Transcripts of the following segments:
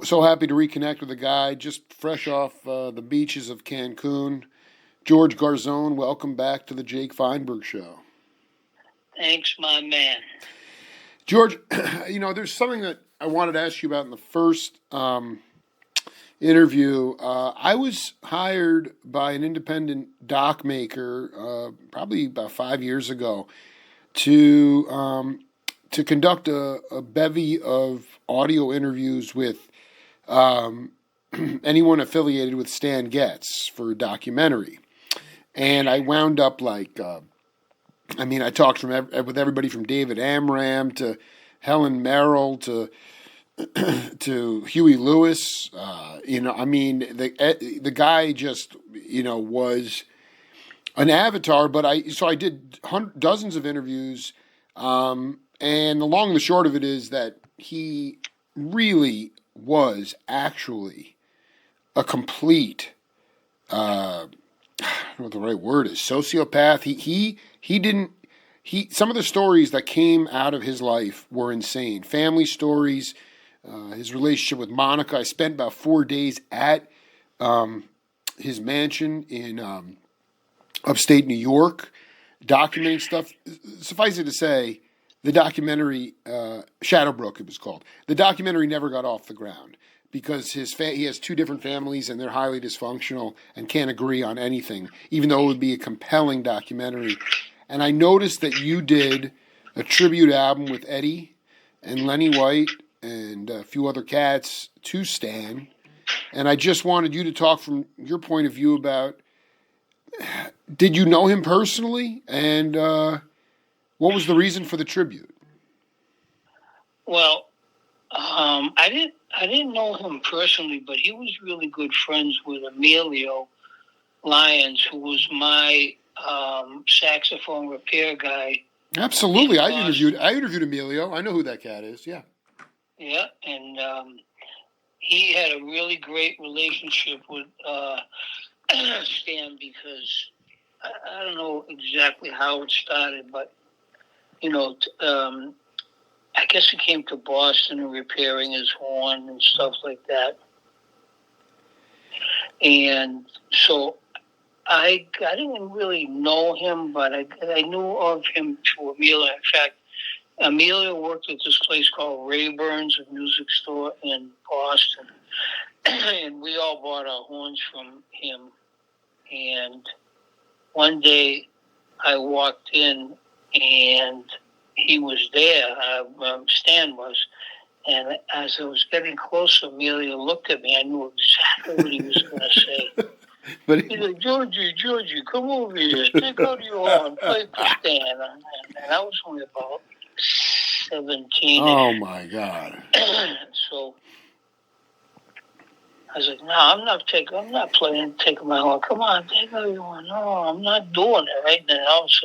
So happy to reconnect with a guy just fresh off the beaches of Cancun. George Garzone, welcome back to the Jake Feinberg Show. Thanks, my man. George, there's something that I wanted to ask you about in the first interview. I was hired by an independent doc maker probably about 5 years ago to conduct a bevy of audio interviews with anyone affiliated with Stan Getz for a documentary. And I wound up I talked with everybody from David Amram to Helen Merrill to Huey Lewis. The guy just was an avatar. But I did dozens of interviews, and the long and the short of it is that he really was actually a complete, I don't know what the right word is, sociopath. Some of the stories that came out of his life were insane. Family stories, his relationship with Monica. I spent about 4 days at his mansion in upstate New York, documenting stuff. Suffice it to say, the documentary, Shadowbrook it was called, the documentary never got off the ground because he has two different families and they're highly dysfunctional and can't agree on anything, even though it would be a compelling documentary. And I noticed that you did a tribute album with Eddie and Lenny White and a few other cats to Stan. And I just wanted you to talk from your point of view about, did you know him personally? And what was the reason for the tribute? Well, I didn't know him personally, but he was really good friends with Emilio Lyons, who was my saxophone repair guy. Absolutely, I interviewed Emilio. I know who that cat is. Yeah. Yeah, and he had a really great relationship with Stan because I don't know exactly how it started, but I guess he came to Boston and repairing his horn and stuff like that. And so I didn't really know him, but I knew of him through Emilio. In fact, Emilio worked at this place called Rayburn's, a music store in Boston. And we all bought our horns from him. And one day I walked in and he was there, Stan was. And as I was getting closer, Emilio looked at me. I knew exactly what he was going to say. But he said, Georgie, come over here. Take out your horn, play for Stan. And I was only about 17. Oh, my God. So I was like, no, I'm not taking my horn. Come on, take out your horn. No, I'm not doing it. Right then, I was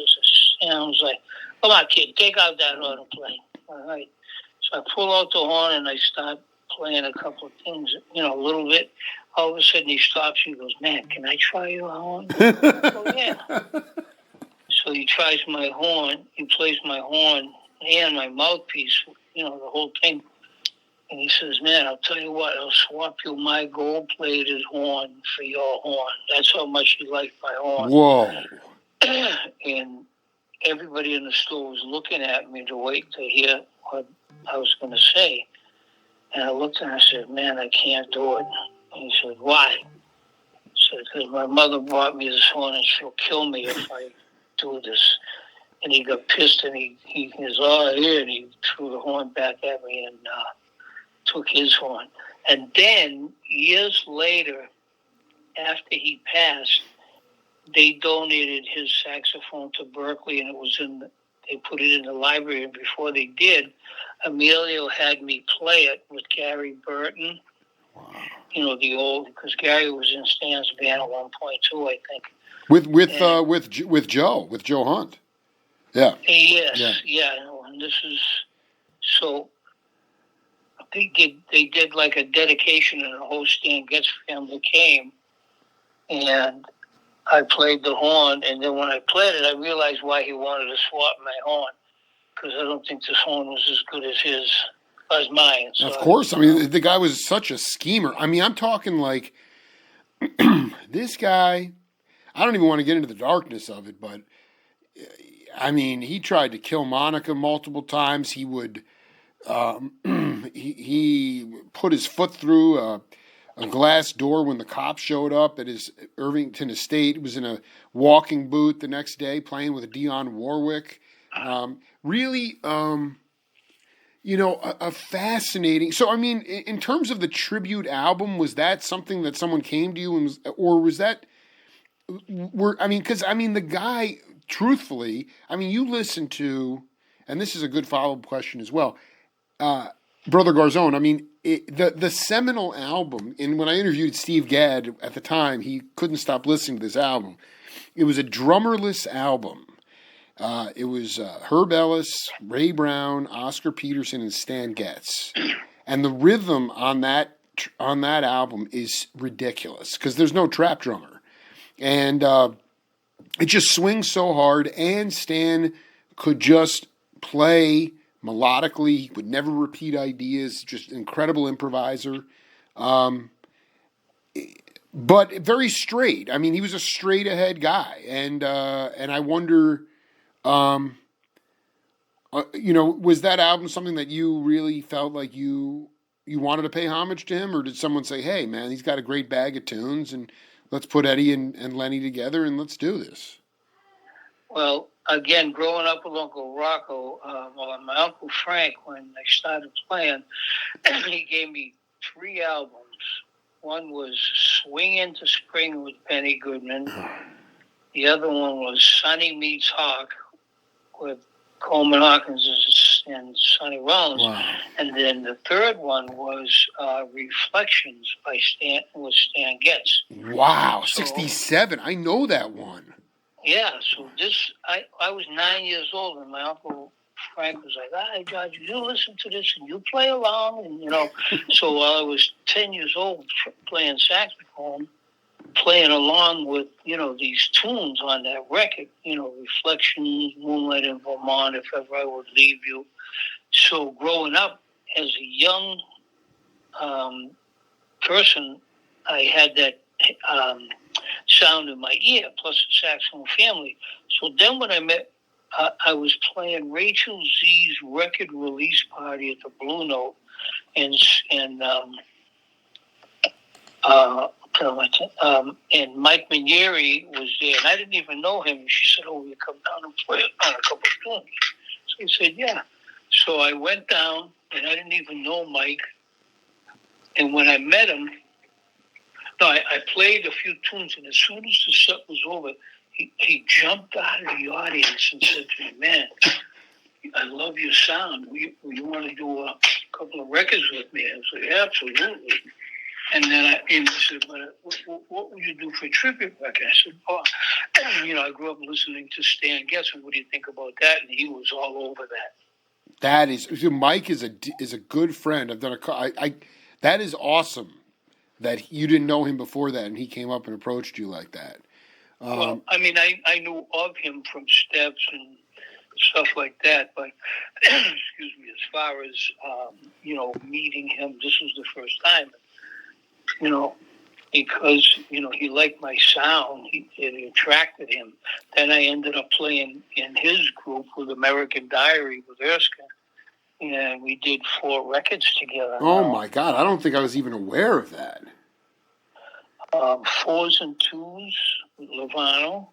like, come on, kid, take out that horn and play. All right. So I pull out the horn and I start playing a couple of things, a little bit. All of a sudden he stops and he goes, man, can I try your horn? Oh, yeah. So he tries my horn. He plays my horn and my mouthpiece, the whole thing. And he says, man, I'll tell you what, I'll swap you my gold-plated horn for your horn. That's how much he liked my horn. Whoa. And everybody in the store was looking at me to wait to hear what I was going to say. And I looked at him and I said, man, I can't do it. And he said, why? I said, because my mother bought me this horn and she'll kill me if I do this. And he got pissed and he was all here and he threw the horn back at me and took his horn. And then years later, after he passed, they donated his saxophone to Berkeley, and they put it in the library. And before they did, Emilio had me play it with Gary Burton. Wow. Because Gary was in Stan's band at one point too, I think. With Joe Hunt. Yeah. Yes, yeah. And this is so. They did like a dedication, and the whole Stan Getz family came, and I played the horn, and then when I played it, I realized why he wanted to swap my horn, because I don't think this horn was as good as his far as mine. So, of course. I mean, the guy was such a schemer. I mean, I'm talking like this guy. I don't even want to get into the darkness of it, but I mean, he tried to kill Monica multiple times. He would. He put his foot through a glass door when the cops showed up at his Irvington estate. He was in a walking boot the next day playing with Dionne Warwick. Really, a fascinating. So, I mean, in terms of the tribute album, was that something that someone came to you and or was that? The guy, truthfully, I mean, you listen to, and this is a good follow-up question as well. Brother Garzone, I mean, the seminal album, and when I interviewed Steve Gadd at the time, he couldn't stop listening to this album. It was a drummerless album. It was Herb Ellis, Ray Brown, Oscar Peterson, and Stan Getz. And the rhythm on that album is ridiculous because there's no trap drummer. And it just swings so hard, and Stan could just play melodically. He would never repeat ideas, just incredible improviser. But very straight. I mean, he was a straight ahead guy. And I wonder, was that album something that you really felt like you wanted to pay homage to him? Or did someone say, hey, man, he's got a great bag of tunes and let's put Eddie and Lenny together and let's do this? Well, again, growing up with Uncle Rocco, my Uncle Frank, when I started playing, he gave me 3 albums. One was Swing Into Spring with Benny Goodman. The other one was Sonny Meets Hawk with Coleman Hawkins and Sonny Rollins. Wow. And then the third one was Reflections by Stan Getz. Wow, 67. I know that one. Yeah, so I was 9 years old, and my Uncle Frank was like, "Hey, George, you listen to this and you play along." And, so while I was 10 years old playing saxophone, playing along with, these tunes on that record, Reflections, Moonlight in Vermont, If Ever I Would Leave You. So growing up as a young person, I had that sound in my ear, plus the saxophone family. So then when I met, I was playing Rachel Z's record release party at the Blue Note, and Mike Manieri was there, and I didn't even know him. And she said, "Oh, will you come down and play on a couple of tunes?" So he said, "Yeah." So I went down, and I didn't even know Mike. And when I met him, I played a few tunes, and as soon as the set was over, he jumped out of the audience and said to me, "Man, I love your sound. You want to do a couple of records with me?" I was like, "Absolutely." And then he said, "But what would you do for a tribute record?" I said, "Oh, I grew up listening to Stan Getz, and what do you think about that?" And he was all over that. That is, Mike is a good friend. I've done that is awesome that you didn't know him before that, and he came up and approached you like that. Well, I mean, I knew of him from Steps and stuff like that, but excuse me, as far as meeting him, this was the first time. Because he liked my sound, it attracted him. Then I ended up playing in his group with American Diary with Erskine, and we did 4 records together. Oh my God! I don't think I was even aware of that. 4s and 2s with Lovano.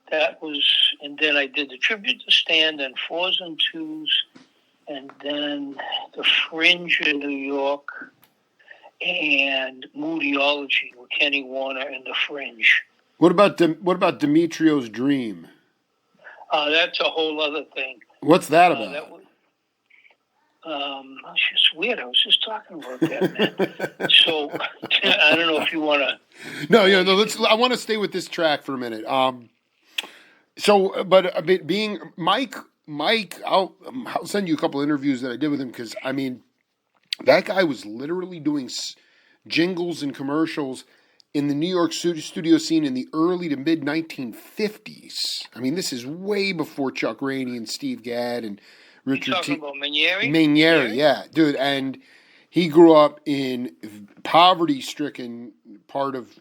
That was, and then I did the tribute to Stan, then 4s and 2s, and then the Fringe in New York, and Moodyology with Kenny Warner and the Fringe. What about Demetrio's Dream? That's a whole other thing. What's that about? It's just weird. I was just talking about that, man. So I don't know if you want to. No. I want to stay with this track for a minute. Being Mike, I'll send you a couple interviews that I did with him because I mean, that guy was literally doing jingles and commercials in the New York studio scene in the early to mid 1950s. I mean, this is way before Chuck Rainey and Steve Gadd and Richard talking about Manieri? Manieri, yeah, dude, and he grew up in poverty-stricken part of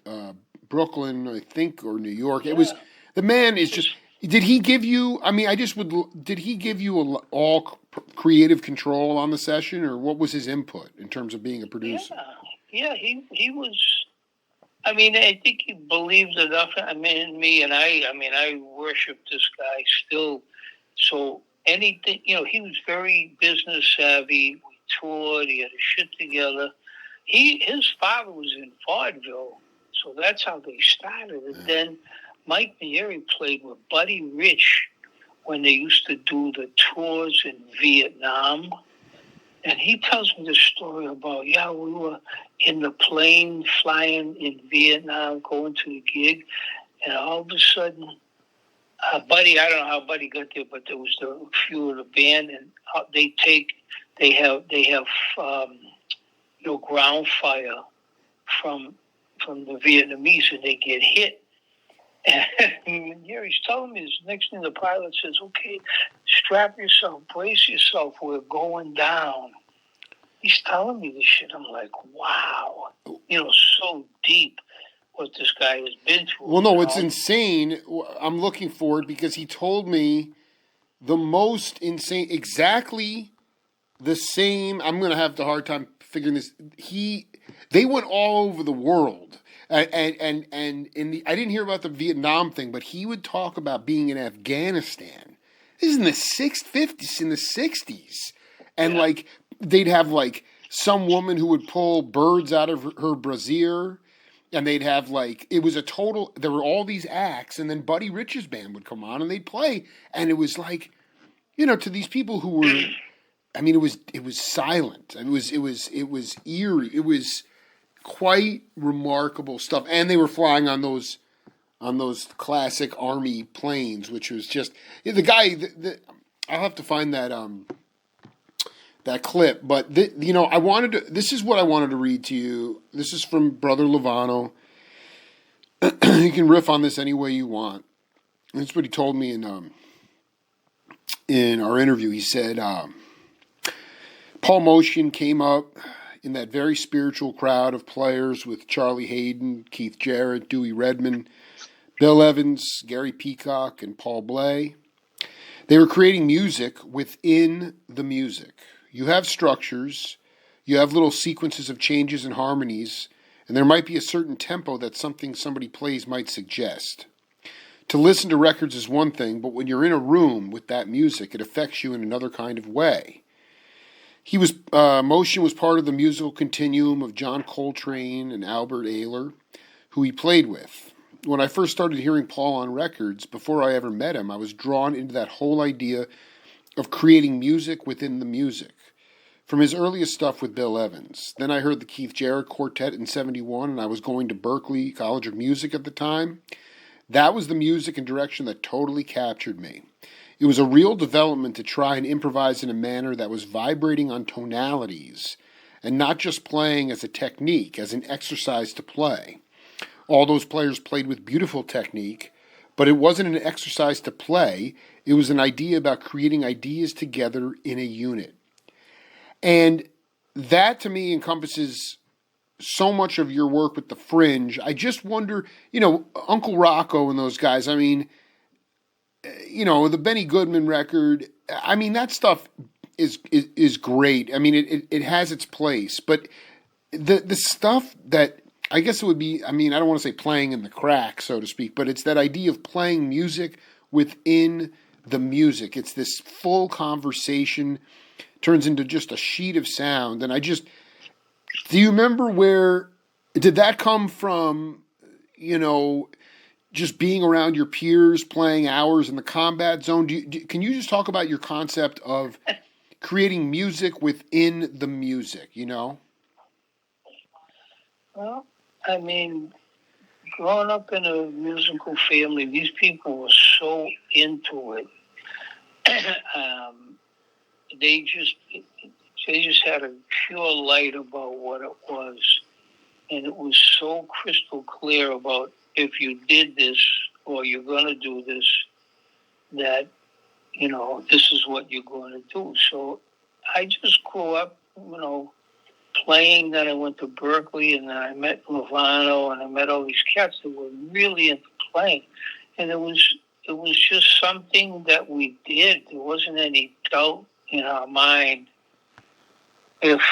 Brooklyn, I think, or New York. Yeah. It was the man is just. Did he give you? I mean, I just would. Did he give you all creative control on the session, or what was his input in terms of being a producer? Yeah. He was. I mean, I think he believed enough in me, and I worship this guy still. So anything, he was very business savvy. We toured. He had his shit together. His father was in vaudeville, so that's how they started. And then Mike Manieri played with Buddy Rich when they used to do the tours in Vietnam. And he tells me this story about, we were in the plane flying in Vietnam, going to the gig, and all of a sudden, Buddy, I don't know how Buddy got there, but there was a few of the band, and they have ground fire from the Vietnamese, and they get hit. And Gary's telling me this. Next thing the pilot says, "Okay, strap yourself, brace yourself. We're going down." He's telling me this shit. I'm like, wow, so deep what this guy has been through. Well, no, it's insane. I'm looking forward because he told me the most insane, exactly the same. I'm going to have the hard time figuring this. They went all over the world. And I didn't hear about the Vietnam thing, but he would talk about being in Afghanistan. This is in the 50s, in the 60s. And they'd have some woman who would pull birds out of her brassiere, and they'd have it was a total, there were all these acts, and then Buddy Rich's band would come on and they'd play. And it was to these people who were, I mean, it was silent. It was eerie. It was quite remarkable stuff, and they were flying on those classic Army planes, which was just the guy. I'll have to find that clip, but I wanted to. This is what I wanted to read to you. This is from Brother Lovano. You can riff on this any way you want. That's what he told me in our interview. He said Paul Motian came up in that very spiritual crowd of players with Charlie Hayden, Keith Jarrett, Dewey Redman, Bill Evans, Gary Peacock, and Paul Bley. They were creating music within the music. You have structures, you have little sequences of changes and harmonies, and there might be a certain tempo that somebody plays might suggest. To listen to records is one thing, but when you're in a room with that music, it affects you in another kind of way. Motian was part of the musical continuum of John Coltrane and Albert Ayler, who he played with. When I first started hearing Paul on records, before I ever met him, I was drawn into that whole idea of creating music within the music. From his earliest stuff with Bill Evans. Then I heard the Keith Jarrett Quartet in '71, and I was going to Berklee College of Music at the time. That was the music and direction that totally captured me. It was a real development to try and improvise in a manner that was vibrating on tonalities and not just playing as a technique, as an exercise to play. All those players played with beautiful technique, but it wasn't an exercise to play. It was an idea about creating ideas together in a unit. And that to me encompasses so much of your work with the Fringe. I just wonder, Uncle Rocco and those guys, I mean, the Benny Goodman record, I mean, that stuff is great. I mean, it has its place, but the stuff that, I guess it would be, I mean, I don't want to say playing in the crack, so to speak, but it's that idea of playing music within the music. It's this full conversation, turns into just a sheet of sound. And do you remember did that come from, just being around your peers, playing hours in the combat zone? Can you just talk about your concept of creating music within the music, Well, I mean, growing up in a musical family, these people were so into it. They just had a pure light about what it was. And it was so crystal clear about if you did this or you're going to do this, that, this is what you're going to do. So I just grew up, playing. Then I went to Berkeley, and then I met Lovano, and I met all these cats that were really into playing. And it was just something that we did. There wasn't any doubt in our mind if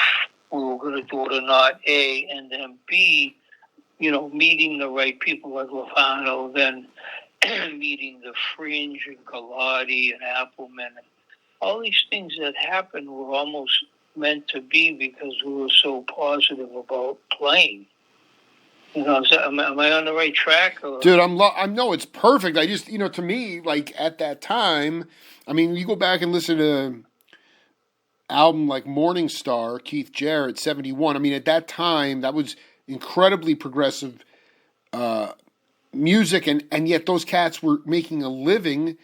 we were going to do it or not, A, and then B, meeting the right people like Lovano, then meeting the Fringe and Galati and Appleman. All these things that happened were almost meant to be because we were so positive about playing. Am I on the right track? Or? Dude, no, it's perfect. I just, to me, like at that time, I mean, you go back and listen to album like Morning Star, Keith Jarrett, 71. I mean, at that time, that was incredibly progressive music, and yet those cats were making a living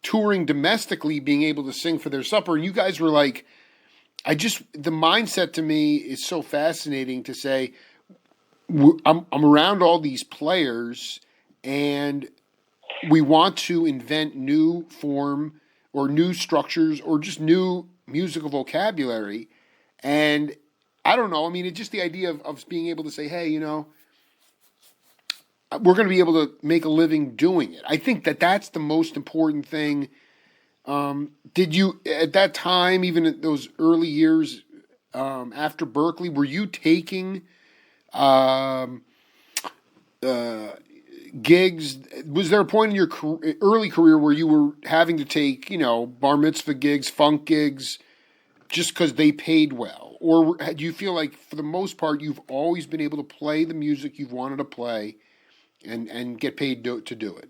touring domestically, being able to sing for their supper. And you guys were like, the mindset to me is so fascinating to say, I'm around all these players, and we want to invent new form or new structures or just new musical vocabulary. And I don't know. I mean, it's just the idea of being able to say, hey, we're going to be able to make a living doing it. I think that's the most important thing. Did you, at that time, even at those early years after Berkeley, were you taking gigs? Was there a point in your early career where you were having to take, bar mitzvah gigs, funk gigs, just because they paid well? Or do you feel like, for the most part, you've always been able to play the music you've wanted to play and get paid to do it?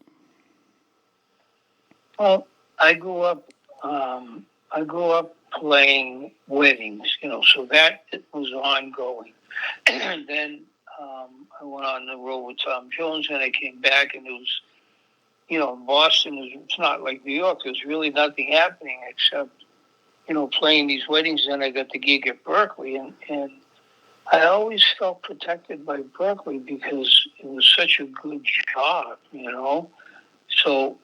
Well, I grew up playing weddings, so that was ongoing. And then I went on the road with Tom Jones, and I came back, and it was, in Boston, it's not like New York. There's really nothing happening except, playing these weddings. Then I got the gig at Berkeley, and I always felt protected by Berkeley because it was such a good job, So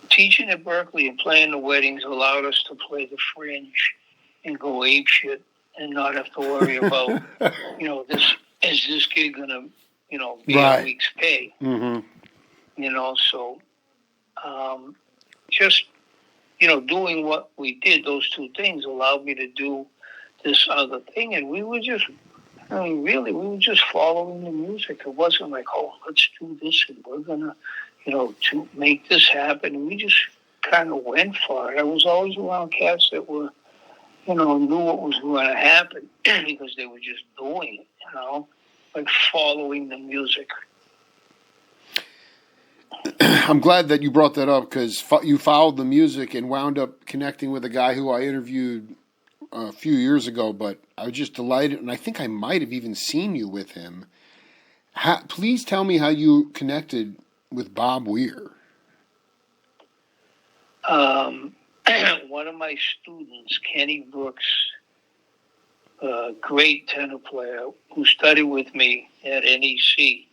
teaching at Berkeley and playing the weddings allowed us to play the Fringe and go apeshit and not have to worry about, this gig going to, be right. a week's pay. Mm-hmm. So just, doing what we did, those two things allowed me to do this other thing. And we were just, we were just following the music. It wasn't like, oh, let's do this and we're going to, to make this happen. We just kind of went for it. I was always around cats that were, knew what was going to happen because they were just doing it, like following the music. I'm glad that you brought that up because you followed the music and wound up connecting with a guy who I interviewed a few years ago, but I was just delighted, and I think I might have even seen you with him. Please tell me how you connected with Bob Weir. One of my students, Kenny Brooks, a great tenor player who studied with me at NEC.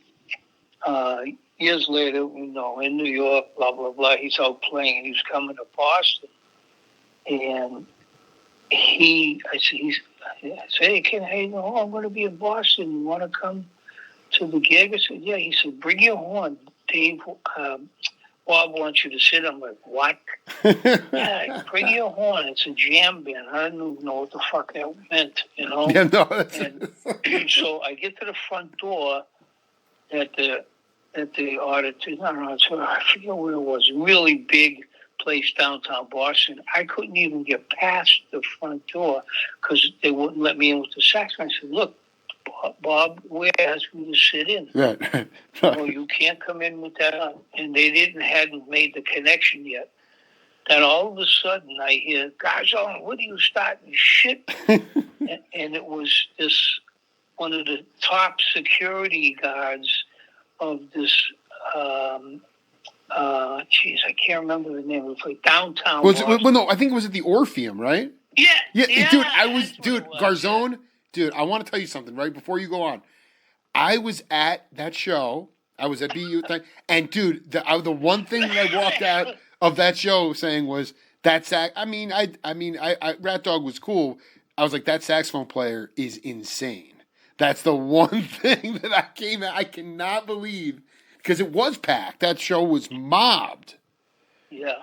Years later, in New York, blah, blah, blah, he's out playing, and he was coming to Boston. And I said, hey, Ken, hey, I'm going to be in Boston. You want to come to the gig? I said, yeah. He said, bring your horn. Dave, Bob wants you to sit. I'm like, what? Yeah, bring your horn. It's a jam band. I didn't even know what the fuck that meant, Yeah, no. And so I get to the front door at the auditorium. I forget where it was. Really big place downtown Boston. I couldn't even get past the front door because they wouldn't let me in with the saxophone. I said, look, Bob, Ware asked me to sit in. Right. No, you can't come in with that on. And they hadn't made the connection yet. Then all of a sudden I hear, Garzone, what are you starting shit? and it was one of the top security guards of this, I can't remember the name of the place, downtown. No, I think it was at the Orpheum, right? Yeah, Dude, Garzone. Dude, I want to tell you something right before you go on. I was at that show. I was at BU thing, and dude, the one thing that I walked out of that show saying was that sax. I mean, Rat Dog was cool. I was like, that saxophone player is insane. That's the one thing that I cannot believe, because it was packed. That show was mobbed. Yeah.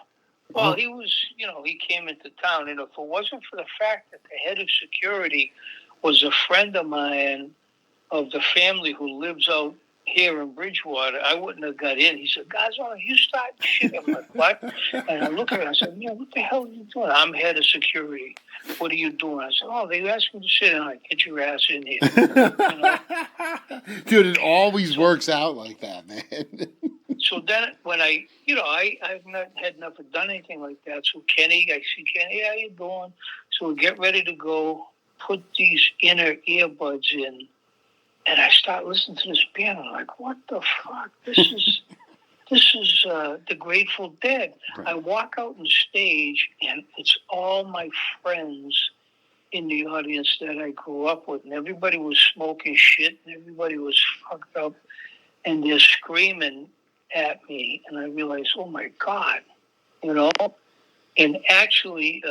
Well, he was, he came into town, and if it wasn't for the fact that the head of security was a friend of mine of the family who lives out here in Bridgewater, I wouldn't have got in. He said, Garzone, you start shit. I'm like, what? And I look at him, I said, man, what the hell are you doing? I'm head of security. What are you doing? I said, oh, they asked me to sit in. I get your ass in here. Dude, it always works out like that, man. So then when I've never done anything like that. So I see Kenny, how you doing? So we get ready to go, put these inner earbuds in, and I start listening to this band. I'm like, what the fuck? This is the Grateful Dead. Right. I walk out on stage, and it's all my friends in the audience that I grew up with, and everybody was smoking shit, and everybody was fucked up, and they're screaming at me, and I realized, oh my God, And actually,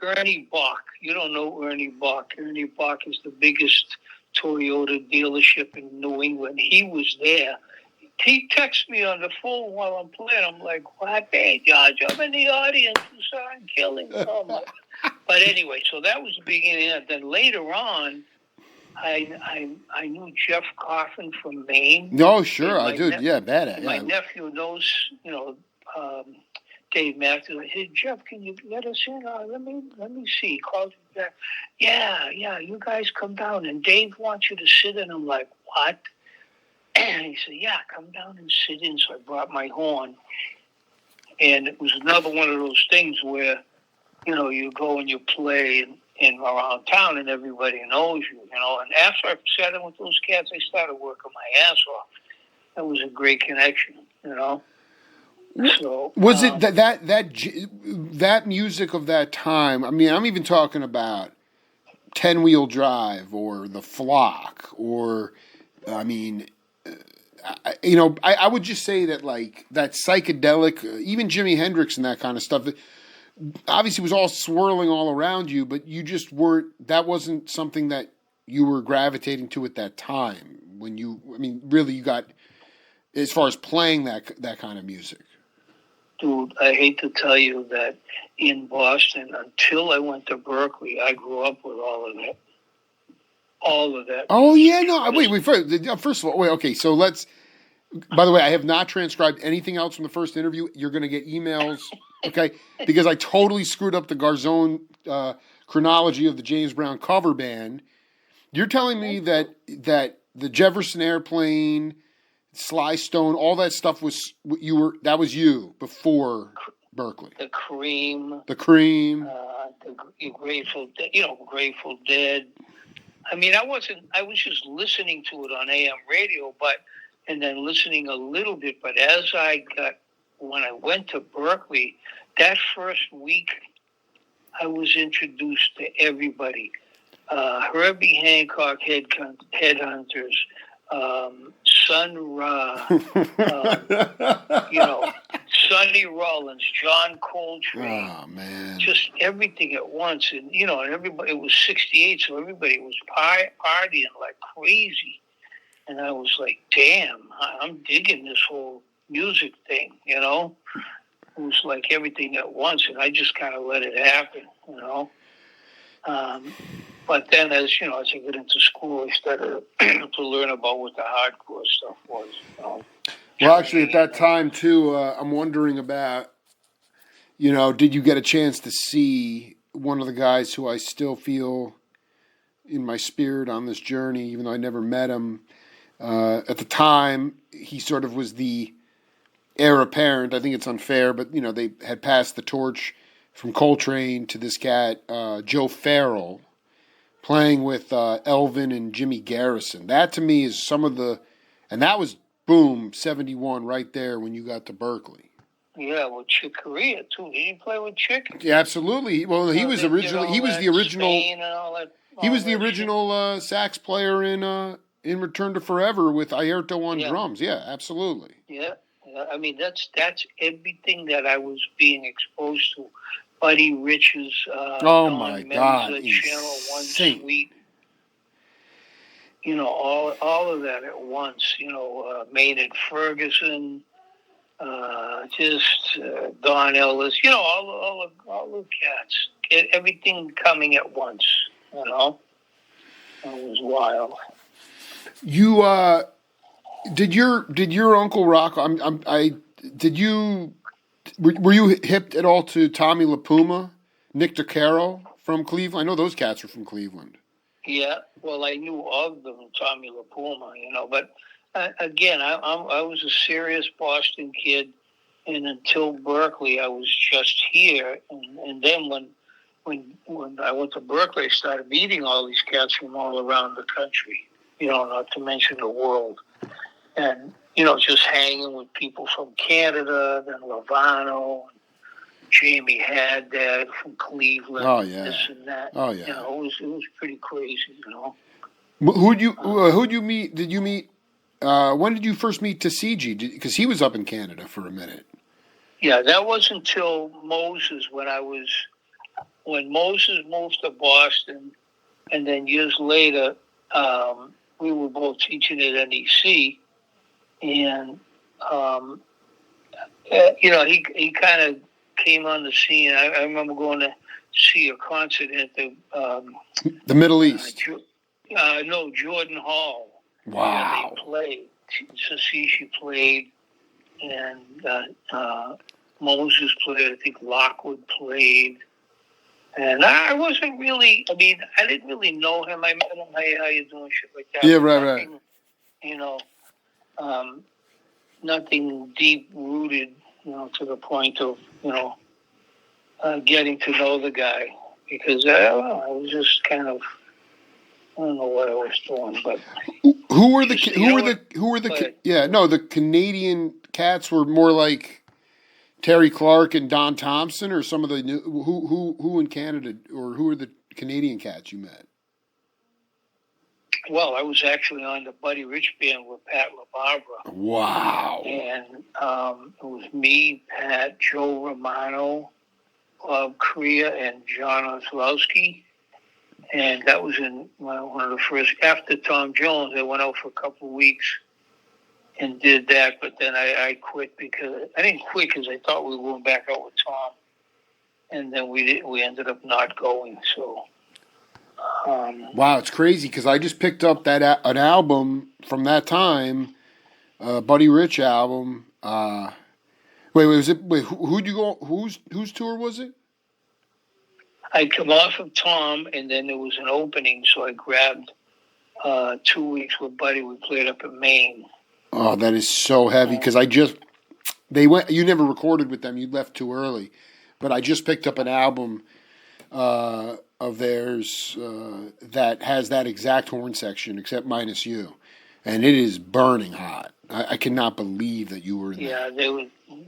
Ernie Bach, you don't know Ernie Bach. Ernie Bach is the biggest Toyota dealership in New England. He was there. He texts me on the phone while I'm playing. I'm like, what? Hey, George, I'm in the audience. I'm killing. Oh my. But anyway, so that was the beginning. And then later on, I knew Jeff Coffin from Maine. No, sure, I do. Yeah, badass. My nephew knows, Dave Mathews. I said, Jeff, can you let us in? Let me see. He calls me back. Yeah, you guys come down, and Dave wants you to sit in. I'm like, what? And he said, yeah, come down and sit in. So I brought my horn. And it was another one of those things where, you go and you play in around town and everybody knows you, And after I sat in with those cats, I started working my ass off. That was a great connection, So was it that music of that time? I mean, I'm even talking about 10-Wheel Drive or The Flock, or I mean, I would just say that like that psychedelic, even Jimi Hendrix and that kind of stuff. Obviously, was all swirling all around you, but you just weren't. That wasn't something that you were gravitating to at that time. When you got as far as playing that kind of music. Dude, I hate to tell you that in Boston, until I went to Berkeley, I grew up with all of that. All of that. Oh, yeah, no. Wait, first of all, okay, so let's... By the way, I have not transcribed anything else from the first interview. You're going to get emails, okay? Because I totally screwed up the Garzone chronology of the James Brown cover band. You're telling me that the Jefferson Airplane, Sly Stone, all that stuff was you before Berkeley. The Cream. The Grateful Dead, Grateful Dead. I mean, I was just listening to it on AM radio, and then listening a little bit. But when I went to Berkeley, that first week, I was introduced to everybody. Herbie Hancock, Headhunters, Sun Ra, Sonny Rollins, John Coltrane. Oh, man. Just everything at once. And, and everybody, it was 68, so everybody was partying like crazy. And I was like, damn, I'm digging this whole music thing, It was like everything at once, and I just kind of let it happen, But then as I got into school, I started to learn about what the hardcore stuff was, Well, actually, at that time, too, I'm wondering about, did you get a chance to see one of the guys who I still feel in my spirit on this journey, even though I never met him? At the time, he sort of was the heir apparent. I think it's unfair, but, they had passed the torch from Coltrane to this cat, Joe Farrell, playing with Elvin and Jimmy Garrison. That, to me, is and that was, boom, 71 right there when you got to Berkeley. Yeah, with Chick Corea, too. Did you play with Chick? Yeah, absolutely. Well, he was originally, he was the original, he was the original sax player in Return to Forever with Airto on drums. Yeah, absolutely. Yeah. I mean, that's everything that I was being exposed to. Buddy Rich's Oh Don my Menza God, Channel One insane. Suite. You know, all of that at once. You know, Maynard Ferguson, Don Ellis. You know, all the cats. Everything coming at once. You know, it was wild. You did your uncle rock? Did you were you hip at all to Tommy LaPuma, Nick DeCaro from Cleveland? I know those cats are from Cleveland. Yeah, well, I knew of them, Tommy LaPuma, you know, but again, I was a serious Boston kid, and until Berkeley, I was just here, and then when I went to Berkeley, I started meeting all these cats from all around the country, you know, not to mention the world, and you know, just hanging with people from Canada, then Lovano, Jamie Haddad from Cleveland, Oh yeah. this and that. Oh yeah. You know, it was pretty crazy, you know. Who'd you meet? Did you meet? When did you first meet Tasiji? Because he was up in Canada for a minute. Yeah, that wasn't until Moses when Moses moved to Boston, and then years later, we were both teaching at NEC, and you know, he kind of came on the scene. I remember going to see a concert at The Middle East. No, Jordan Hall. Wow. They played. Sasishi played, and Moses played. I think Lockwood played. And I wasn't really, I mean, I didn't really know him. I met him, hey, how you doing, shit like that. Yeah, right. You know, nothing deep-rooted, you know, to the point of, you know, getting to know the guy. Because I was just kind of, I don't know what I was doing, but the Canadian cats were more like Terry Clark and Don Thompson, or some of the new who in Canada, or who are the Canadian cats you met? Well, I was actually on the Buddy Rich band with Pat LaBarbera. Wow. And it was me, Pat, Joe Romano, Bob Korea, and John Oslowski. And that was in one of the first, after Tom Jones, I went out for a couple of weeks and did that, but then I quit because, I didn't quit because I thought we were going back out with Tom. And then we ended up not going, so. Wow, it's crazy because I just picked up an album from that time, Buddy Rich album. Who'd you go? Whose tour was it? I come off of Tom, and then there was an opening, so I grabbed 2 weeks with Buddy. We played up in Maine. Oh, that is so heavy because they went. You never recorded with them. You left too early, but I just picked up an album of theirs that has that exact horn section, except minus you, and it is burning hot. I cannot believe that you were in there. Yeah,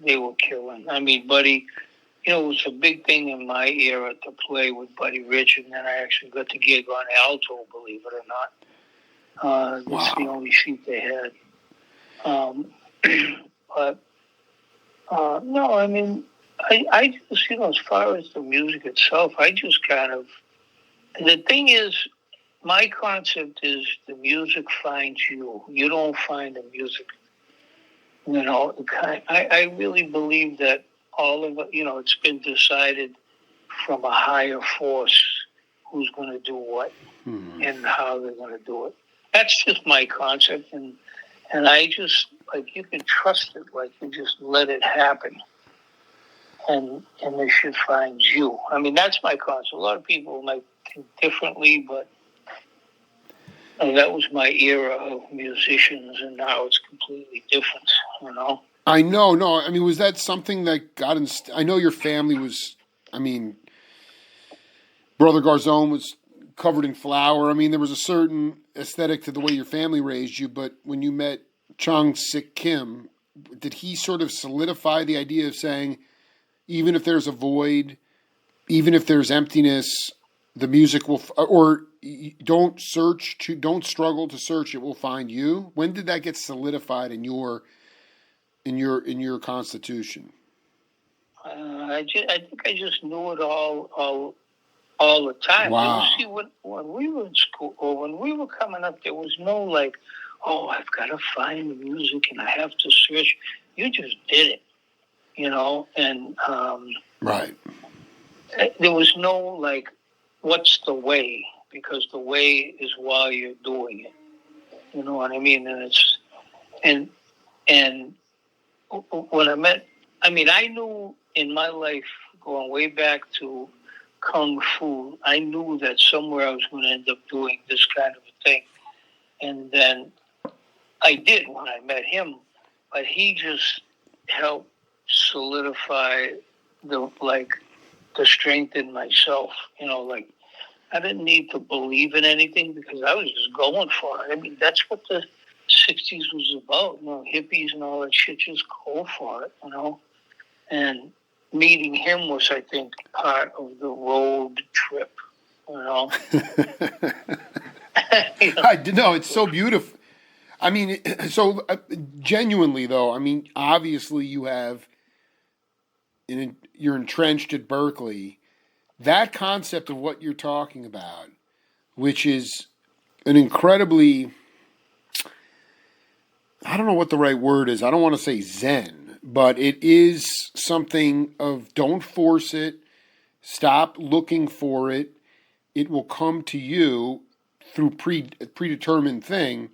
they were killing. I mean, Buddy, you know, it was a big thing in my era to play with Buddy Rich, and then I actually got the gig on alto, believe it or not. That's the only seat they had. But no, I mean, I just, you know, as far as the music itself, I just kind of, the thing is, my concept is the music finds you. You don't find the music. You know, I really believe that all of it, you know, it's been decided from a higher force who's going to do what and how they're going to do it. That's just my concept, and I just, like, you can trust it, like, you just let it happen, and they should find you. I mean, that's my concept. A lot of people might think differently, but that was my era of musicians, and now it's completely different, you know? I know, no. I mean, was that something that got I know your family was, I mean, Brother Garzone was covered in flour. I mean, there was a certain aesthetic to the way your family raised you, but when you met Chung Sik Kim, did he sort of solidify the idea of saying, even if there's a void, even if there's emptiness, the music will, or don't struggle to search, it will find you? When did that get solidified in your in your constitution? I think I just knew it all the time. Wow. See, when we were in school or when we were coming up, there was no like, oh, I've got to find the music and I have to search. You just did it, and Right. there was no like, what's the way? Because the way is while you're doing it. You know what I mean? And when I knew in my life, going way back to Kung Fu, I knew that somewhere I was going to end up doing this kind of a thing. And then I did when I met him, but he just helped solidify the strength in myself. I didn't need to believe in anything because I was just going for it. I mean, that's what the 60s was about. Hippies and all that shit, just go for it, And meeting him was, I think, part of the road trip, I know, it's so beautiful. I mean, so genuinely though, I mean, obviously you're entrenched at Berkeley. That concept of what you're talking about, which is an incredibly, I don't know what the right word is. I don't want to say Zen, but it is something of don't force it. Stop looking for it. It will come to you through predetermined thing.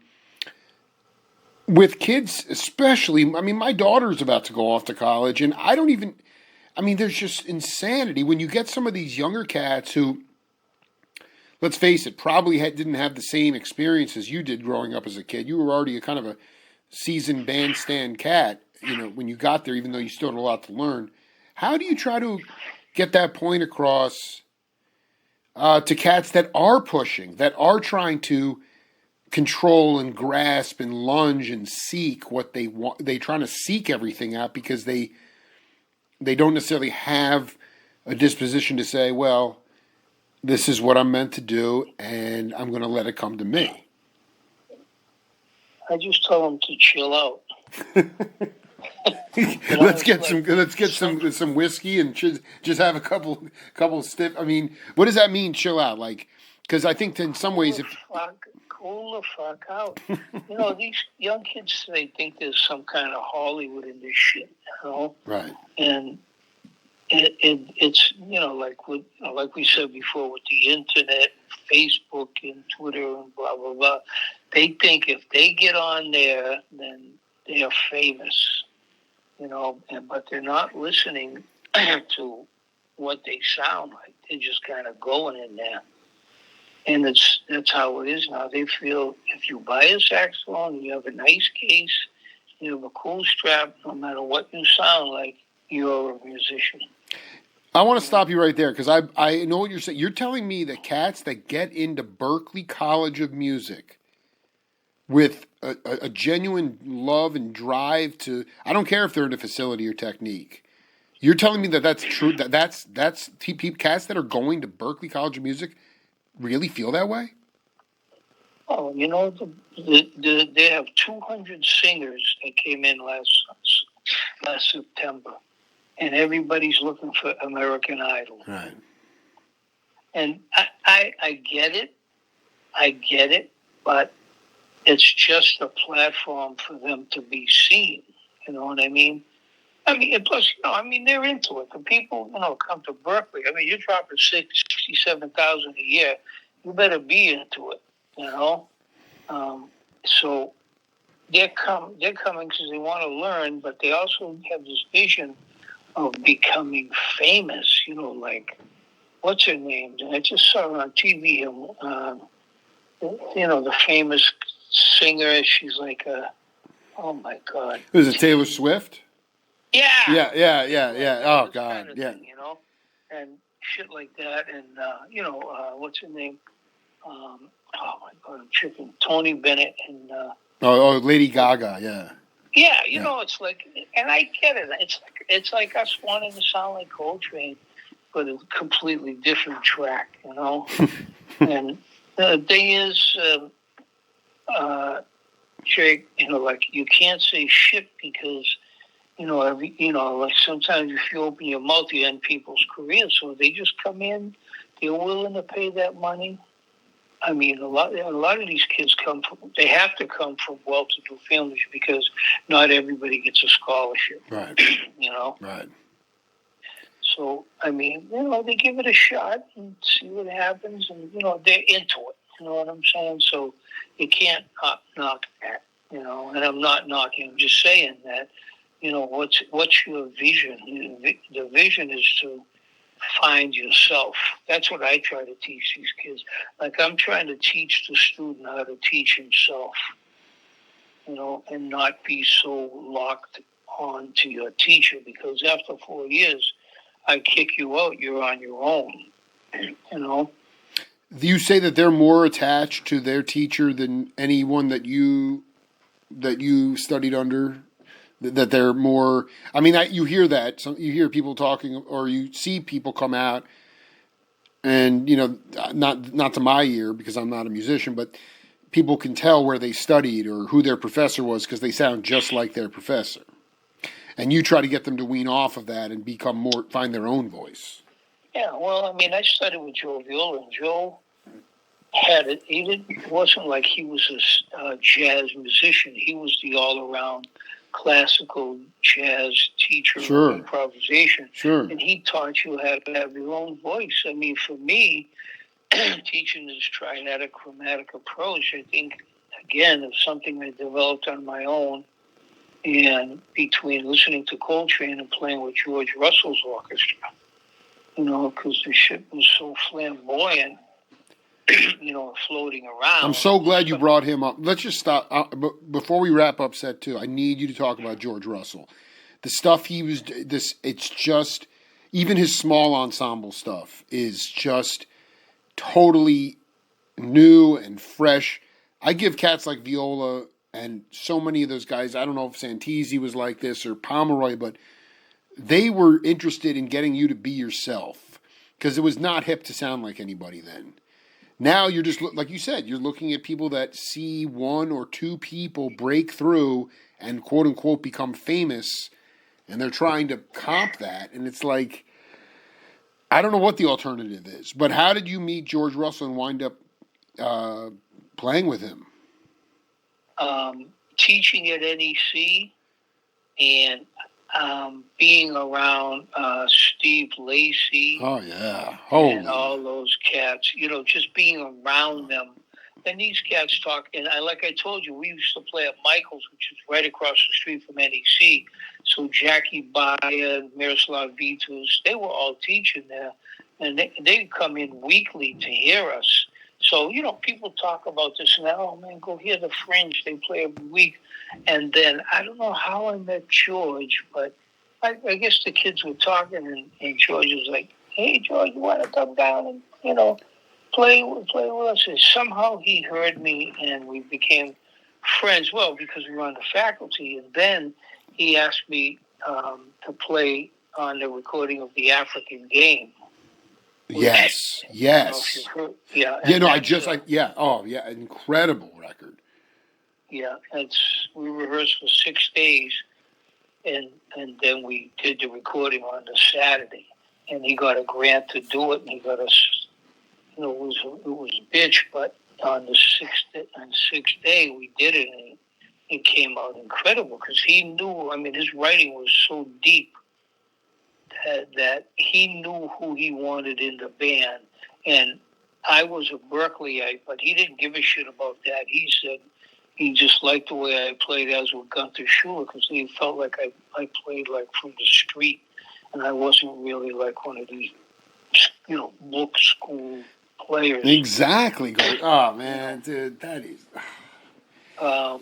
With kids especially, I mean, my daughter's about to go off to college, and there's just insanity when you get some of these younger cats who, let's face it, probably didn't have the same experience as you did growing up as a kid. You were already a kind of a seasoned bandstand cat, when you got there, even though you still had a lot to learn. How do you try to get that point across to cats that are pushing, that are trying to control and grasp and lunge and seek what they want? They're trying to seek everything out because they don't necessarily have a disposition to say, well, this is what I'm meant to do, and I'm going to let it come to me. I just tell them to chill out. Let's get some whiskey and just have a couple stiff. I mean, what does that mean? Chill out, because I think in some ways, cool the fuck out. These young kids, they think there's some kind of Hollywood in this shit, Right. And it's like we said before with the internet, Facebook and Twitter and blah blah blah. They think if they get on there, then they are famous, but they're not listening to what they sound like. They're just kind of going in there. And that's how it is now. They feel if you buy a saxophone, you have a nice case, you have a cool strap, no matter what you sound like, you're a musician. I want to stop you right there because I know what you're saying. You're telling me that cats that get into Berklee College of Music with a genuine love and drive to, I don't care if they're into facility or technique. You're telling me that's true. That's cats that are going to Berklee College of Music really feel that way? Oh, they have 200 singers that came in last September, and everybody's looking for American Idol. Right. And I get it, but it's just a platform for them to be seen. You know what I mean? And plus, they're into it. The people, come to Berklee. You're dropping $67,000 a year. You better be into it, So they're coming because they want to learn, but they also have this vision of becoming famous. What's her name? I just saw her on TV. The famous singer. She's like oh my God. Is it Taylor Swift? Yeah. Yeah. Oh God, kind of thing, and shit like that, and what's her name? Oh my God, I'm tripping. Tony Bennett and. Lady Gaga, yeah. Yeah, it's like, and I get it. It's like us wanting to sound like Coltrane, but a completely different track, And the thing is, Jake, you can't say shit because like sometimes if you open your mouth, you end people's careers. So they just come in, they're willing to pay that money. I mean, a lot of these kids they have to come from well-to-do families because not everybody gets a scholarship. Right. Right. So, I mean, they give it a shot and see what happens, and, they're into it. You know what I'm saying? So you can't knock that, and I'm not knocking. I'm just saying that, what's your vision? The vision is to find yourself. That's what I try to teach these kids. Like, I'm trying to teach the student how to teach himself, and not be so locked on to your teacher, because after 4 years, I kick you out, you're on your own, Do you say that they're more attached to their teacher than anyone that you studied under? That they're more. I mean, you hear that. You hear people talking, or you see people come out, and not to my ear because I'm not a musician, but people can tell where they studied or who their professor was because they sound just like their professor. And you try to get them to wean off of that and find their own voice. Yeah, well, I mean, I studied with Joe Viola, and Joe had it. It wasn't like he was a jazz musician. He was the all-around classical jazz teacher of improvisation. Sure. And he taught you how to have your own voice. I mean, for me, teaching this triadic chromatic approach, I think, again, is something I developed on my own. And between listening to Coltrane and playing with George Russell's orchestra, because the ship was so flamboyant, floating around. I'm so glad you brought him up. Let's just stop. Before we wrap up set 2, I need you to talk about George Russell. The stuff it's just, even his small ensemble stuff is just totally new and fresh. I give cats like Viola and so many of those guys, I don't know if Santisi was like this or Pomeroy, but they were interested in getting you to be yourself because it was not hip to sound like anybody then. Now you're just, like you said, you're looking at people that see 1 or 2 people break through and quote unquote become famous, and they're trying to comp that. And it's like, I don't know what the alternative is, but how did you meet George Russell and wind up playing with him? Teaching at NEC and being around Steve Lacy. Oh, yeah. And all those cats, just being around them. And these cats talk, and like I told you, we used to play at Michael's, which is right across the street from NEC. So Jackie Bayer, Miroslav Vitus, they were all teaching there. And they'd come in weekly to hear us. So, people talk about this now. Oh, man, go hear the Fringe. They play every week. And then, I don't know how I met George, but I guess the kids were talking, and George was like, hey, George, you want to come down and, play with us? And somehow he heard me, and we became friends, well, because we were on the faculty. And then he asked me to play on the recording of the African Game. Yes. Incredible record. Yeah, we rehearsed for 6 days, and then we did the recording on the Saturday, and he got a grant to do it, and he got us. It was a bitch, but on the sixth day we did it, and it came out incredible because he knew. I mean, his writing was so deep that he knew who he wanted in the band. And I was a Berkeleyite, but he didn't give a shit about that. He said he just liked the way I played as with Gunther Schuller because he felt like I played like from the street, and I wasn't really like one of these, book school players. Exactly. Oh, man, dude, that is...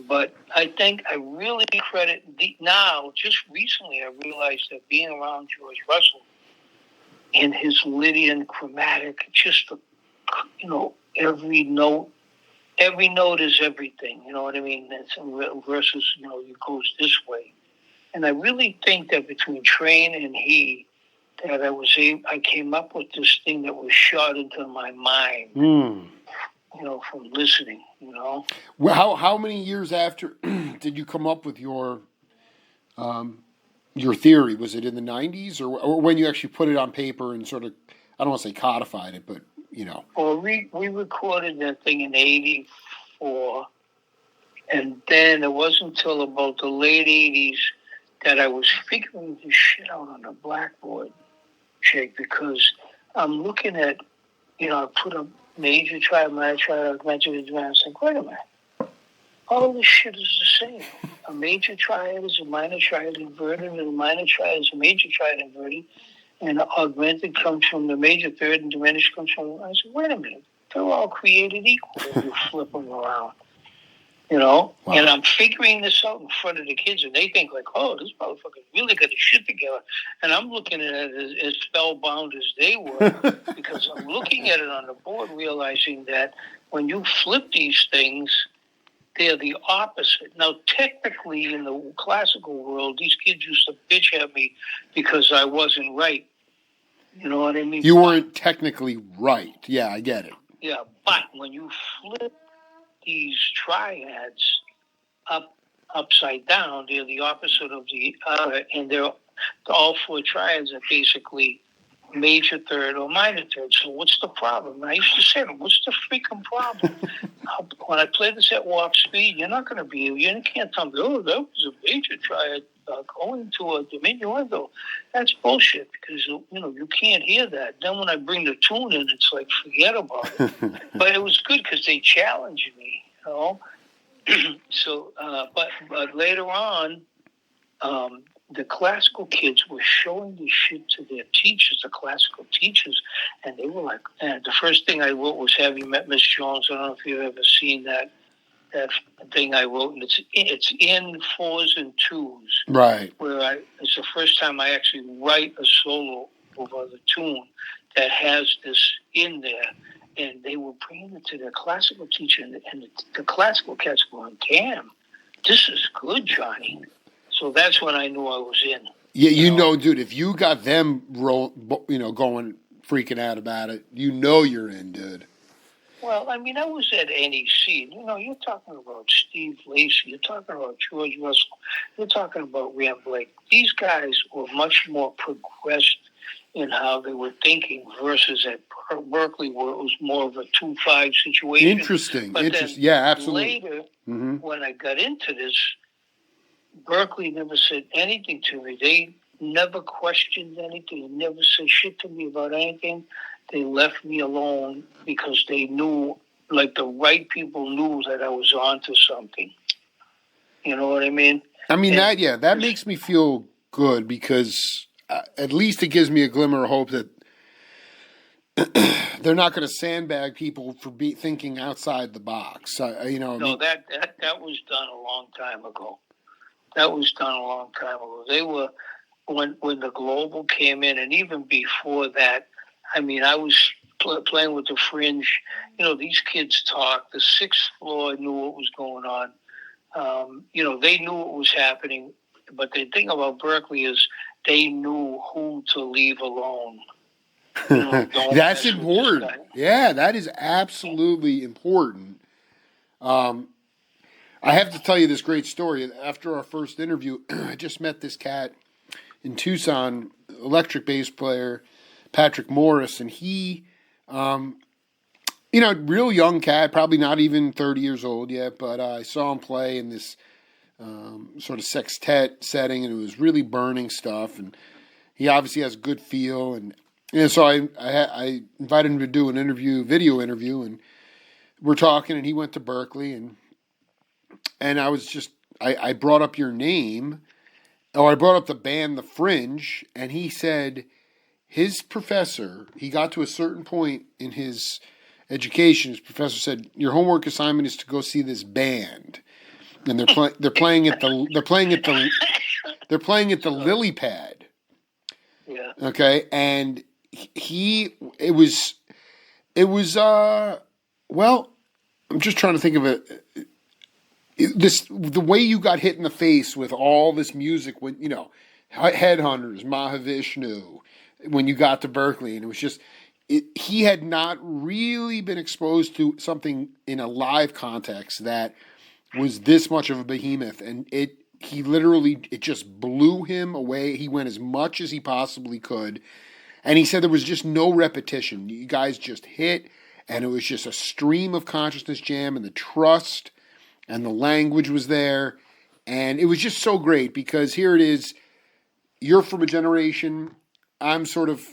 But I think I really credit now. Just recently, I realized that being around George Russell and his Lydian chromatic, just every note is everything. You know what I mean? That's versus it goes this way. And I really think that between Train and he, that I came up with this thing that was shot into my mind. From listening, Well, how many years after did you come up with your your theory? Was it in the 90s or when you actually put it on paper and sort of, I don't want to say codified it, but, you know? Well, we recorded that thing in 84, and then it wasn't until about the late 80s that I was figuring this shit out on the blackboard, Jake, because I'm looking at, I put a major triad, minor triad, augmented, and I was like, wait a minute. All this shit is the same. A major triad is a minor triad inverted, and a minor triad is a major triad inverted, and augmented comes from the major third, and diminished comes from. I said, wait a minute, they're all created equal if you flip them around, Wow. And I'm figuring this out in front of the kids, and they think like, oh, this motherfucker's really got his shit together. And I'm looking at it as spellbound as they were, because I'm looking at it on the board, realizing that when you flip these things, they're the opposite. Now, technically, in the classical world, these kids used to bitch at me because I wasn't right. You know what I mean? You weren't technically right. Yeah, I get it. Yeah, but when you flip these triads upside down, they're the opposite of the other, and all four triads are basically major third or minor third. So what's the problem? And I used to say to them, what's the freaking problem? When I play this at warp speed, you can't tell me, oh, that was a major triad going to a diminuendo. That's bullshit, because, you can't hear that. Then when I bring the tune in, it's like, forget about it. But it was good because they challenged me, So, but later on, the classical kids were showing this shit to their teachers, the classical teachers, and they were like, and the first thing I wrote was, have you met Miss Jones? I don't know if you've ever seen that thing I wrote, and it's in 4s and 2s. Right. Where it's the first time I actually write a solo over the tune that has this in there. And they were bringing it to their classical teacher, and the classical cats going, damn, this is good, Johnny. So that's when I knew I was in. Yeah, dude, if you got them going freaking out about it, you're in, dude. Well, I mean, I was at NEC. You're talking about Steve Lacy. You're talking about George Russell. You're talking about Ram Blake. These guys were much more progressed in how they were thinking versus at Berkeley, where it was more of a 2-5 situation. Interesting. But Interesting. Yeah, absolutely. Later, when I got into this, Berkeley never said anything to me. They never questioned anything. They never said shit to me about anything. They left me alone because they knew, like the right people knew that I was onto something. You know what I mean? I mean, that makes me feel good, because at least it gives me a glimmer of hope that they're not going to sandbag people for thinking outside the box. No, that was done a long time ago. That was done a long time ago. They were, when the Global came in, and even before that, I mean, I was playing with the Fringe. These kids talk. The 6th floor knew what was going on. They knew what was happening. But the thing about Berkeley is they knew who to leave alone. That's important. Yeah, that is absolutely important. I have to tell you this great story. After our first interview, I just met this cat in Tucson, electric bass player, Patrick Morris, and he, real young cat, probably not even 30 years old yet, but I saw him play in this sort of sextet setting, and it was really burning stuff, and he obviously has a good feel, and so I invited him to do an video interview, and we're talking, and he went to Berkeley, and I brought up your name, or I brought up the band The Fringe, and he said his professor, he got to a certain point in his education, his professor said, your homework assignment is to go see this band. And they're playing at the Lily Pad. Yeah. Okay, and it was well, I'm just trying to think of it. The way you got hit in the face with all this music, when Headhunters, Mahavishnu, when you got to Berkeley, and it was just he had not really been exposed to something in a live context that was this much of a behemoth, and he literally, it just blew him away. He went as much as he possibly could. And he said there was just no repetition. You guys just hit, and it was just a stream of consciousness jam, and the trust and the language was there. And it was just so great because here it is. You're from a generation. I'm sort of,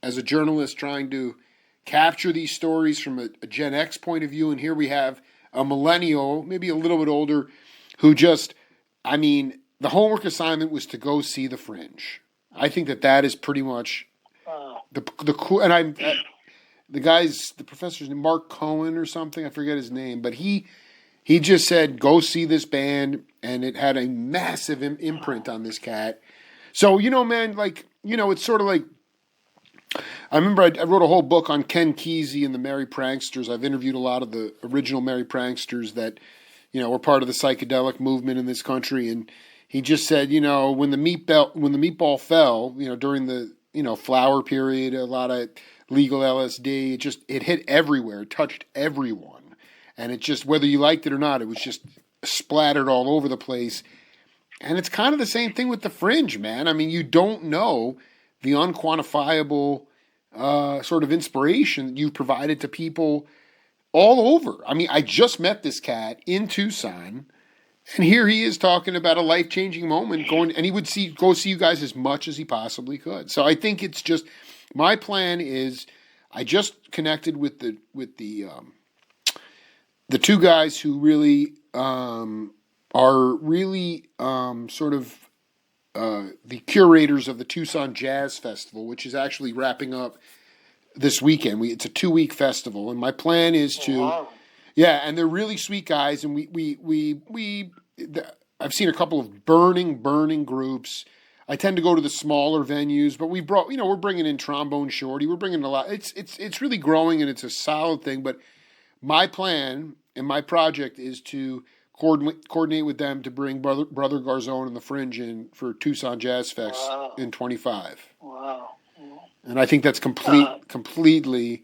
as a journalist, trying to capture these stories from a Gen X point of view. And here we have a millennial, maybe a little bit older, who just, I mean, the homework assignment was to go see The Fringe. I think that is pretty much the cool. And the guy's, the professor's name, Mark Cohen or something. I forget his name, but he just said, go see this band. And it had a massive imprint on this cat. So, man, like, it's sort of like, I remember I wrote a whole book on Ken Kesey and the Merry Pranksters. I've interviewed a lot of the original Merry Pranksters that, were part of the psychedelic movement in this country. And he just said, when the meatball fell, during the, flower period, a lot of legal LSD, it hit everywhere. It touched everyone. And it just, whether you liked it or not, it was just splattered all over the place. And it's kind of the same thing with The Fringe, man. I mean, you don't know the unquantifiable sort of inspiration that you've provided to people all over. I mean, I just met this cat in Tucson, and here he is talking about a life-changing moment, and he would go see you guys as much as he possibly could. So I think it's just, my plan is, I just connected with the two guys who really are really sort of the curators of the Tucson Jazz Festival, which is actually wrapping up this weekend. It's a 2-week festival, and my plan is to, and they're really sweet guys, and I've seen a couple of burning groups. I tend to go to the smaller venues, but we're bringing in Trombone Shorty. We're bringing a lot. It's really growing, and it's a solid thing. But my plan and my project is to coordinate with them to bring Brother Garzone and the Fringe in for Tucson Jazz Fest in 25. Wow. And I think that's completely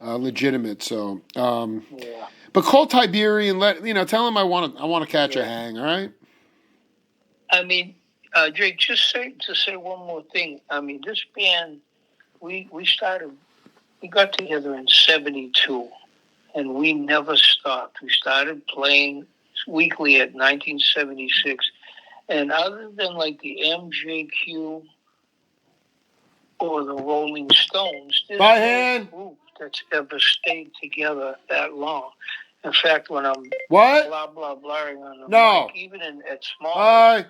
legitimate. So, but call Tiberi and tell him I want to catch a hang. All right. I mean, Jake, to say one more thing. I mean, this band, we got together in '72, and we never stopped. We started playing weekly at 1976, and other than like the MJQ or the Rolling Stones, there's no group that's ever stayed together that long. In fact, when I'm blah blahing on the mic, even at small, I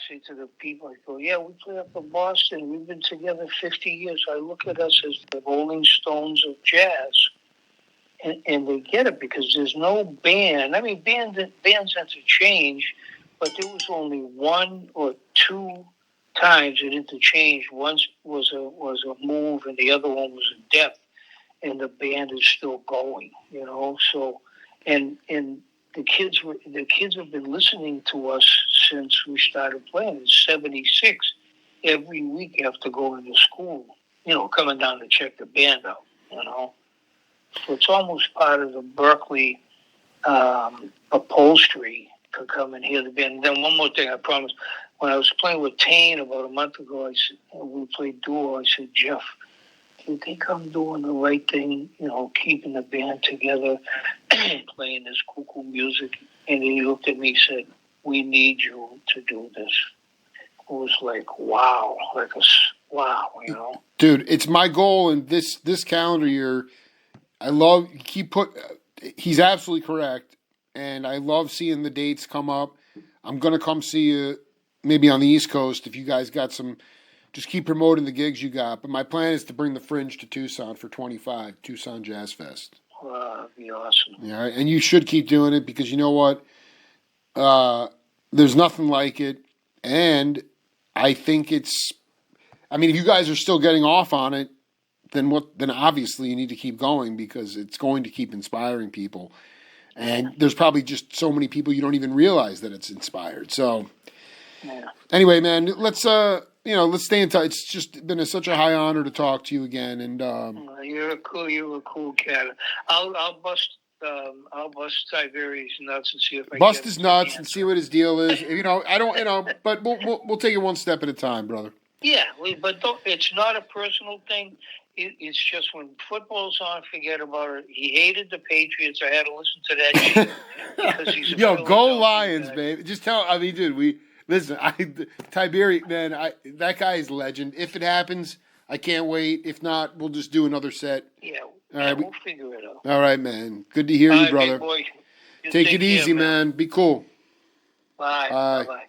say to the people, I go, yeah, we play up in Boston. We've been together 50 years. I look at us as the Rolling Stones of jazz. And they get it because there's no band. I mean, bands interchange, but there was only one or two times it interchanged. One was a move, and the other one was a depth, and the band is still going. So, and the kids have been listening to us since we started playing in '76. Every week after going to school, coming down to check the band out. So it's almost part of the Berkeley upholstery to come and hear the band. And then one more thing, I promise. When I was playing with Tane about a month ago, I said, we played duo. I said, Jeff, do you think I'm doing the right thing, keeping the band together, playing this cool music? And he looked at me and said, we need you to do this. It was like, wow, Dude, it's my goal in this calendar year. I love he's absolutely correct, and I love seeing the dates come up. I'm going to come see you maybe on the East Coast if you guys got some. Just keep promoting the gigs you got. But my plan is to bring the Fringe to Tucson for 25, Tucson Jazz Fest. Wow, that'd be awesome. Yeah, and you should keep doing it because you know what? There's nothing like it, and I think it's. I mean, if you guys are still getting off on it, then obviously you need to keep going because it's going to keep inspiring people. And there's probably just so many people you don't even realize that it's inspired. So anyway, man, let's stay in touch. It's just been such a high honor to talk to you again. And you're a cool cat. I'll bust I'll bust Tiberius nuts and see if I Bust get his an nuts and answer. see what his deal is. I don't, but we'll take it one step at a time, brother. Yeah, but it's not a personal thing. It's just when football's on, forget about it. He hated the Patriots. I had to listen to that shit because he's a Yo, go Philadelphia Lions, guy. baby. Just tell. I mean, dude, listen. Tiberius, man. That guy is legend. If it happens, I can't wait. If not, we'll just do another set. Yeah, All right, we'll figure it out. all right, man. Good to hear All you, right, brother. big boy. You Take it care, easy, man. Be cool. Bye. Bye. Bye.